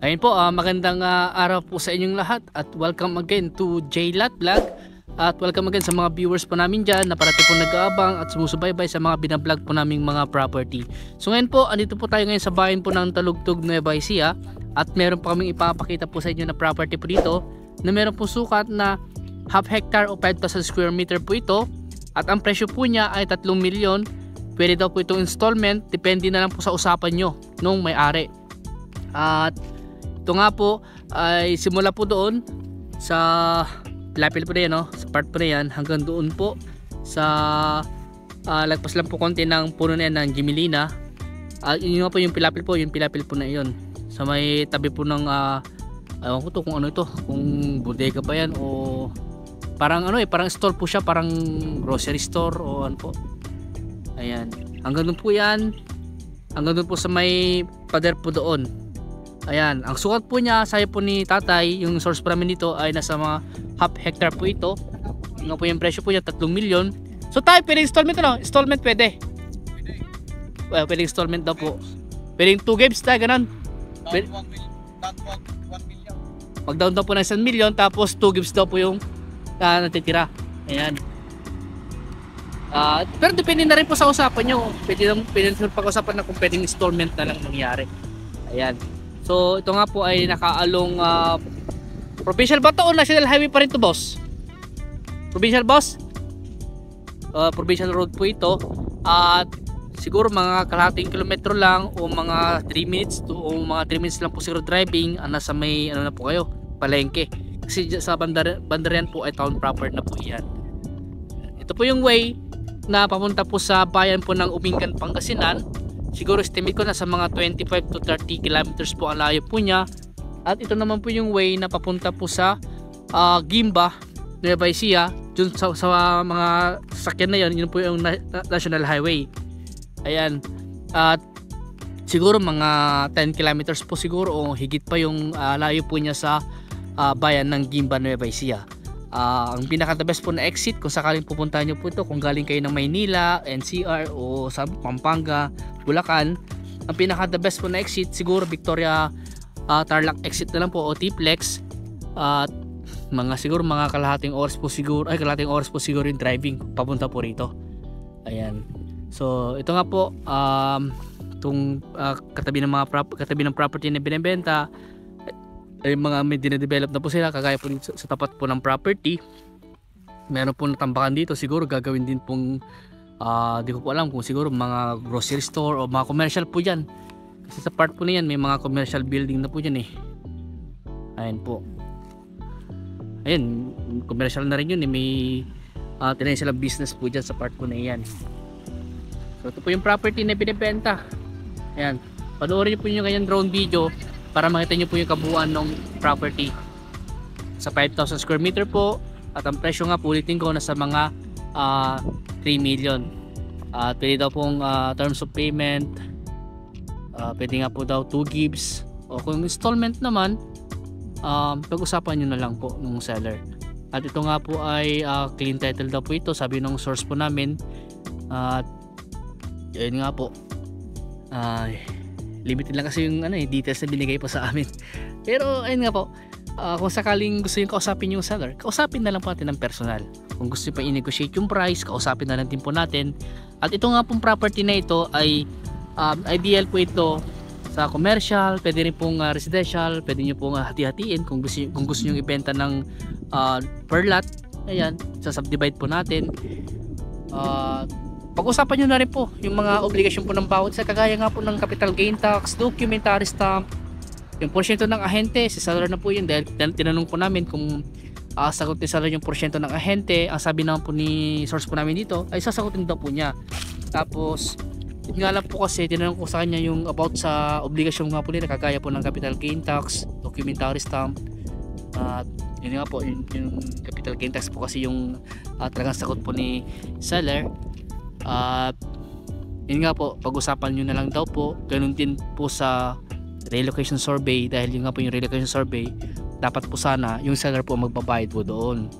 Ayun po, magandang araw po sa inyong lahat at welcome again to JLat Vlog. At welcome again sa mga viewers po namin dyan na parati po nag-aabang at sumusubaybay sa mga binablog po naming mga property. So ngayon po, andito po tayo ngayon sa bayan po ng Talugtog, Nueva Ecija. At meron po kaming ipapakita po sa inyo na property po dito na meron po sukat na half hectare o 5,000 square meter po ito. At ang presyo po niya ay 3 milyon. Pwede daw po itong installment, depende na lang po sa usapan nyo nung may-ari. At ito nga po ay simula po doon sa pilapil po na yan, no? Sa part po na yan hanggang doon po sa lagpas lang po konti ng puno na yan ng Gimelina. Yun nga po yung pilapil po na yun sa may tabi po ng ewan ko to kung ano ito, kung bodega ba yan o parang ano parang store po siya, parang grocery store o ano po. Ayan, hanggang doon po yan, hanggang doon po sa may pader po doon. Ayan, ang sukat po niya, sayo po ni tatay, yung source po namin dito ay nasa mga half hectare po ito. Yung po yung presyo po niya, 3 milyon. So tayo, pwede installment ano? Installment pwede? Well, pwede installment daw po. Pwede 2 games tayo, ganun. Pwede 1 million. Pag down daw po ng 1 million, tapos 2 games daw po yung natitira. Ayan. Pero depende na rin po sa usapan nyo. Pwede pag-usapan na kung pwedeng installment na lang nangyari. Ayan. So ito nga po ay nakaalong provincial ba ito o national highway pa rin to, boss? Provincial, boss? Provincial road po ito. At siguro mga kalahating kilometro lang o mga 3 minutes o mga 3 minutes lang po siguro driving. Nasa may ano na po kayo, palengke. Kasi sa Bandarian po ay town proper na po yan. Ito po yung way na papunta po sa bayan po ng Umingan, Pangasinan. Siguro estimate ko na sa mga 25 to 30 kilometers po ang layo po niya. At ito naman po yung way na papunta po sa Gimba, Nueva Ecija. Dun sa mga sasakyan na yun po yung national highway. Ayan. At siguro mga 10 kilometers po siguro o higit pa yung layo po niya sa bayan ng Gimba, Nueva Ecija. Ang pinaka the best po na exit kung sakaling pupuntahan nyo po ito, kung galing kayo ng Maynila, NCR o sa Pampanga, Bulacan, ang pinaka the best po na exit siguro Victoria Tarlac exit na lang po o T-Plex. At siguro mga kalahating oras po siguro yung driving papunta po rito. Ayan. So ito nga po itong katabi ng property na binebenta ay mga may dinedevelop na po sila, kagaya po sa tapat po ng property. Meron po natambakan dito, siguro gagawin din pong di ko po alam kung siguro mga grocery store o mga commercial po dyan, kasi sa part po na yan may mga commercial building na po dyan eh. Ayan po, ayan, commercial na rin yun eh. May tinayin silang business po dyan sa part po na yan. So ito po yung property na binibenta. Ayan, panoorin nyo po yung kanyang drone video para makita nyo po yung kabuuan ng property. Sa 5,000 square meter po, at ang presyo nga po ulitin ko nasa mga 3 million. Pwede daw pong terms of payment, pwede nga po daw 2 gives, o kung installment naman pag-usapan nyo na lang po ng seller. At ito nga po ay clean title daw po ito, sabi ng source po namin. At yun nga po, limited lang kasi yung details na binigay po sa amin. Pero ayun nga po, kung sakaling gusto yung kausapin yung seller, kausapin na lang po natin ng personal. Kung gusto pa i-negotiate yung price, kausapin na lang din po natin. At ito nga pong property na ito ay ideal po ito sa commercial, pwede rin pong residential, pwede nyo pong hati-hatiin kung gusto nyo ibenta ng per lot. Ayan, sa-subdivide po natin. Pag-usapan nyo na rin po yung mga obligasyon po ng bawat isa, kagaya nga po ng capital gain tax, documentary stamp, yung porsyento ng ahente, si seller na po yun. Dahil tinanong po namin kung sagot ni seller yung porsyento ng ahente. Ang sabi naman po ni source po namin dito ay sasagutin daw po niya. Tapos yun nga lang po kasi tinanong ko sa kanya yung about sa obligasyon nga po nila, kagaya po ng capital gain tax, documentary stamp. Yun nga po, yung capital gain tax po kasi yung talagang sagot po ni seller. Yun nga po, pag-usapan nyo na lang daw po. Ganun din po sa relocation survey, dahil yun nga po yung relocation survey, dapat po sana yung seller po magbabayad po doon.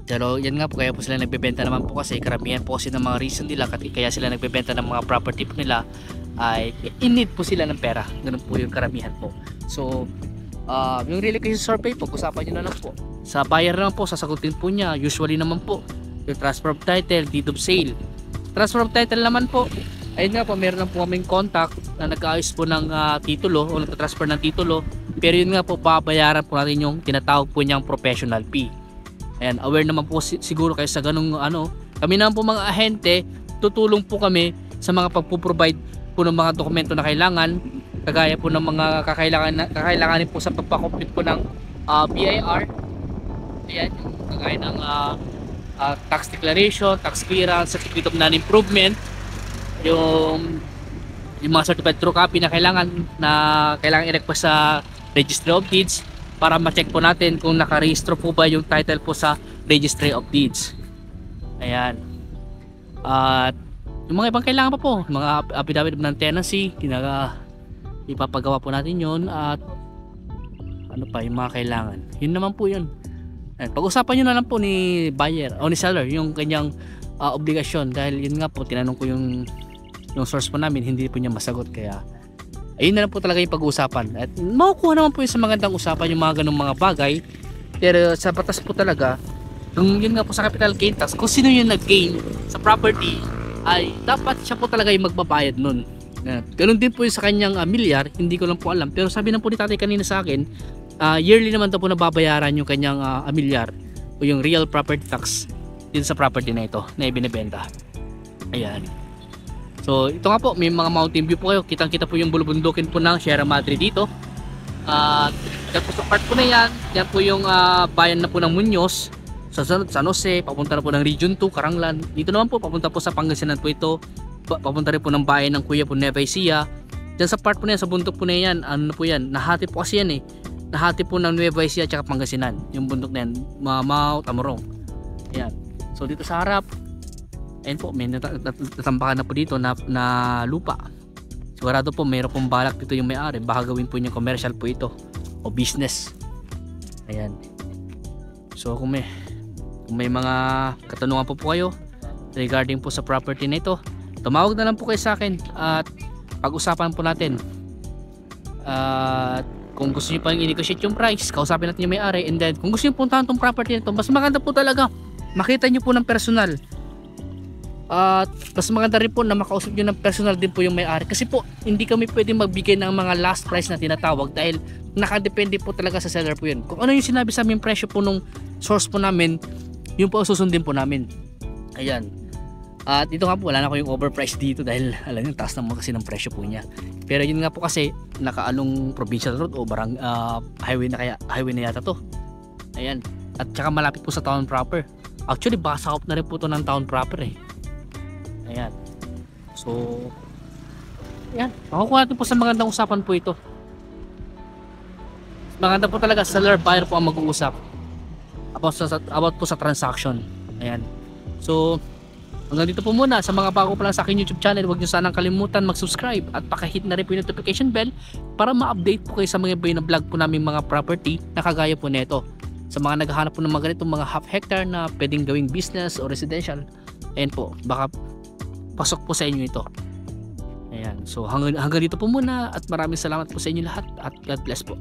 Pero yan nga po, kaya po sila nagbebenta naman po kasi karamihan po kasi ng mga reason nila kaya sila nagbebenta ng mga property po nila ay in need po sila ng pera. Ganun po yung karamihan po. So yung relocation survey, pag-usapan nyo na lang po. Sa buyer naman po, sasagutin po niya. Usually naman po, yung transfer of title, deed of sale. Transfer of title naman po, ayun nga po, meron na po kaming contact na nag-aayos po ng titulo o nag-transfer ng titulo. Pero yun nga po, babayaran po natin yung tinatawag po niyang professional fee. Ayan, aware naman po siguro kayo sa ganung kami naman po mga ahente, tutulong po kami sa mga pagpo-provide po ng mga dokumento na kailangan, kagaya po ng mga kakailanganin po sa pagpa-complete po ng BIR. Ayan, kagaya ng tax declaration, tax clearance, certificate of non-improvement, yung mga certified true copy na kailangan i-request sa Registry of Deeds para ma-check po natin kung nakarehistro po ba yung title po sa Registry of Deeds. Ayan. At yung mga ibang kailangan pa po, mga affidavit ng tenancy, ipapagawa po natin yun. At ano pa yung mga kailangan, yun naman po yun. Pag-usapan nyo na lang po ni buyer o ni seller yung kanyang obligasyon, dahil yun nga po, tinanong ko yung source po namin, hindi po niya masagot, kaya ayun na lang po talaga yung pag-uusapan. At makukuha naman po yung sa magandang usapan yung mga ganung mga bagay, pero sa batas po talaga, kung yun nga po sa capital gain tax, kung sino yung nag-gain sa property, ay dapat siya po talaga yung magbabayad nun. Ganun din po yung sa kanyang milyar, hindi ko lang po alam, pero sabi na po ni tatay kanina sa akin, yearly naman daw po nababayaran yung kanyang milyar o yung real property tax dito sa property na ito na ibinebenta. Ayan. So ito nga po, may mga mountain view po kayo, kitang kita po yung bulubundukin po ng Sierra Madre dito. Yan po sa part po na yan po yung bayan na po ng Muñoz, sa San Jose, papunta na po ng Region 2, Caranglan. Dito naman po, papunta po sa Pangasinan po ito, papunta rin po ng bayan ng Kuya po Nueva Ecija. Diyan sa part po na yan, sa bundok po na yan, ano na po yan, nahati po kasi yan nahati po ng Nueva Ecija at Pangasinan, yung bundok na yan, Mamao, Tamorong. Ayan. So dito sa harap, ayun po, may natambakan na po dito na lupa. Sigurado po mayroon pong balak dito yung may-ari, baka gawin po niya commercial po ito o business. Ayan. So kung may mga katanungan po kayo regarding po sa property na ito, tumawag na lang po kayo sa akin at pag-usapan po natin. At kung gusto niyo pa i-negotiate yung price, kausapin natin yung may-ari, and then kung gusto niyo puntahan tong property na ito, mas maganda po talaga makita niyo po ng personal. At mas maganda rin po na makausap niyo ng personal din po yung may-ari, kasi po hindi kami pwedeng magbigay ng mga last price na tinatawag, dahil nakadepende po talaga sa seller po yun. Kung ano yung sinabi sa aming presyo po nung source po namin, yun po susundin po namin. Ayan. At ito nga po, wala na ko yung overprice dito dahil alam nyo, taas naman kasi ng presyo po niya. Pero yun nga po kasi nakaalong provincial road o highway na yata to. Ayan. At saka malapit po sa town proper. Actually baka sakop na rin po to ng town proper eh. Ayan. So ayan, makukuha natin po sa magandang usapan po ito. Maganda po talaga, seller buyer po ang mag-uusap about po sa transaction. Ayan. So hanggang dito po muna. Sa mga bago pa lang sa aking YouTube channel, huwag nyo sanang kalimutan mag-subscribe at pakihit na rin po yung notification bell para ma-update po kayo sa mga iba na vlog po namin mga property na kagaya po nito. Sa mga naghahanap po ng mga ganitong mga half hectare na pwedeng gawing business o residential, ayan po, baka pasok po sa inyo ito. Ayan. So hanggang dito po muna at maraming salamat po sa inyo lahat at God bless po.